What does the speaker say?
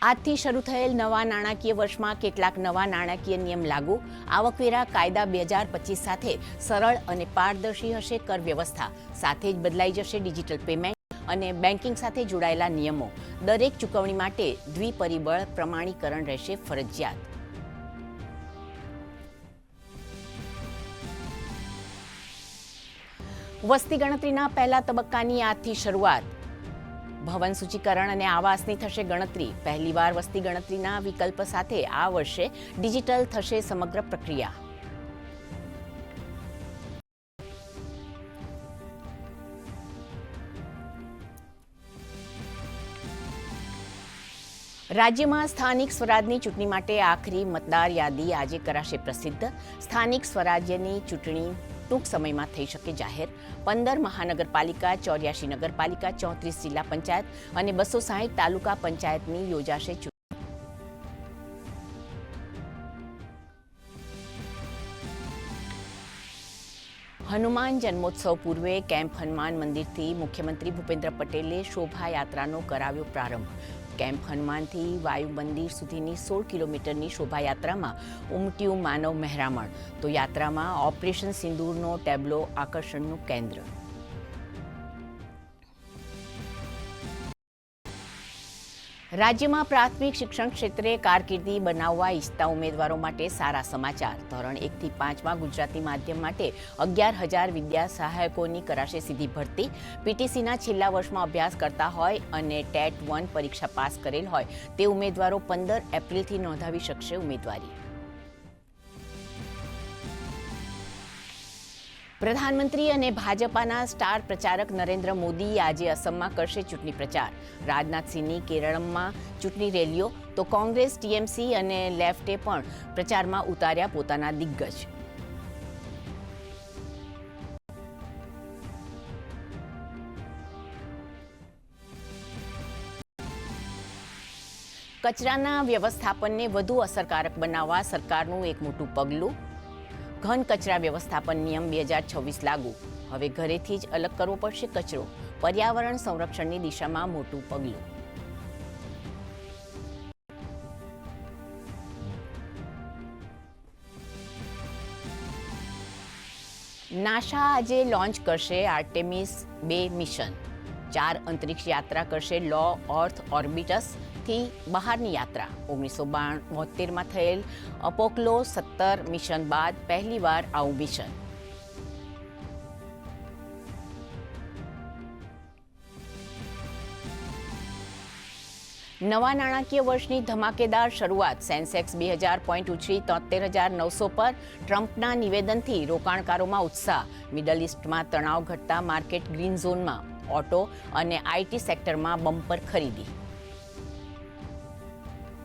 આજથી શરૂ થયેલ નવા નાણાકીય વર્ષમાં કેટલાક નવા નાણાકીય નિયમ લાગુ. આવકવેરા કાયદા 2025 સાથે સરળ અને પારદર્શી હશે કર વ્યવસ્થા. સાથે જ બદલાઈ જશે ડિજિટલ પેમેન્ટ અને બેન્કિંગ સાથે જોડાયેલા નિયમો. દરેક ચૂકવણી માટે દ્વિપરિબળ પ્રમાણીકરણ રહેશે ફરજિયાત. વસ્તી ગણતરીના પહેલા તબક્કાની આજથી શરૂઆત. ભવન સૂચીકરણ અને આવાસની થશે ગણતરી. પહેલીવાર વસ્તી ગણતરીના વિકલ્પ સાથે આ વર્ષે ડિજિટલ થશે સમગ્ર પ્રક્રિયા. રાજ્યમાં સ્થાનિક સ્વરાજની ચૂંટણી માટે આખરી મતદાર યાદી આજે કરાશે પ્રસિદ્ધ. સ્થાનિક સ્વરાજ્યની ચૂંટણી ટૂંક સમયમાં થઈ શકે જાહેર. 15 મહાનગરપાલિકા, 84 નગરપાલિકા, 34 જિલ્લા પંચાયત અને 260 તાલુકા પંચાયતની યોજાશે ચૂંટણી. હનુમાન જન્મોત્સવ પૂર્વે કેમ્પ હનુમાન મંદિરથી મુખ્યમંત્રી ભૂપેન્દ્ર પટેલે શોભાયાત્રાનો કરાવ્યો પ્રારંભ. કેમ્પ હનુમાનથી વાયુ મંદિર સુધીની 16 કિલોમીટરની શોભાયાત્રામાં ઉમટ્યું માનવ મહેરામણ. તો યાત્રામાં ઓપરેશન સિંદૂરનો ટેબ્લો આકર્ષણનું કેન્દ્ર. રાજ્યમાં પ્રાથમિક શિક્ષણ ક્ષેત્રે કારકિર્દી બનાવવા ઈચ્છતા ઉમેદવારો માટે સારા સમાચાર. ધોરણ 1 થી 5માં ગુજરાતી માધ્યમ માટે 11,000 વિદ્યા સહાયકોની કરાશે સીધી ભરતી. પીટીસીના છેલ્લા વર્ષમાં અભ્યાસ કરતા હોય અને ટેટ 1 પરીક્ષા પાસ કરેલ હોય તે ઉમેદવારો 15 એપ્રિલથી નોંધાવી શકશે ઉમેદવારી. પ્રધાનમંત્રી અને ભાજપાના સ્ટાર પ્રચારક નરેન્દ્ર મોદી આજે અસમમાં કરશે ચૂંટણી પ્રચાર. રાજનાથસિંહની કેરળમાં ચૂંટણી રેલીઓ. તો કોંગ્રેસ, ટીએમસી અને લેફ્ટે પણ પ્રચારમાં ઉતાર્યા પોતાના દિગ્ગજ. કચરાના વ્યવસ્થાપનને વધુ અસરકારક બનાવવા સરકારનું એક મોટું પગલું. ઘન કચરા વ્યવસ્થાપન નિયમ 2026 લાગુ. હવે ઘરેથી જ અલગ કરવો પડશે કચરો. પર્યાવરણ સંરક્ષણની દિશામાં મોટું પગલું. નાસા આજે લોન્ચ કરશે આર્ટેમિસ 2 મિશન. 4 અંતરિક્ષ યાત્રા કરશે લો અર્થ ઓર્બિટસ થી બહારની યાત્રા. 1972માં થયેલ અપોક્લો 17 મિશન બાદ પહેલીવાર આવું મિશન. નવા નાણાકીય વર્ષની ધમાકેદાર શરૂઆત. સેન્સેક્સ 2000 પોઈન્ટ ઉછળી 73,900 પર. ટ્રમ્પના નિવેદનથી રોકાણકારોમાં ઉત્સાહ. મિડલ ઇસ્ટમાં તણાવ ઘટતા માર્કેટ ગ્રીન ઝોનમાં. ઓટો અને આઈટી સેક્ટરમાં બમ્પર ખરીદી.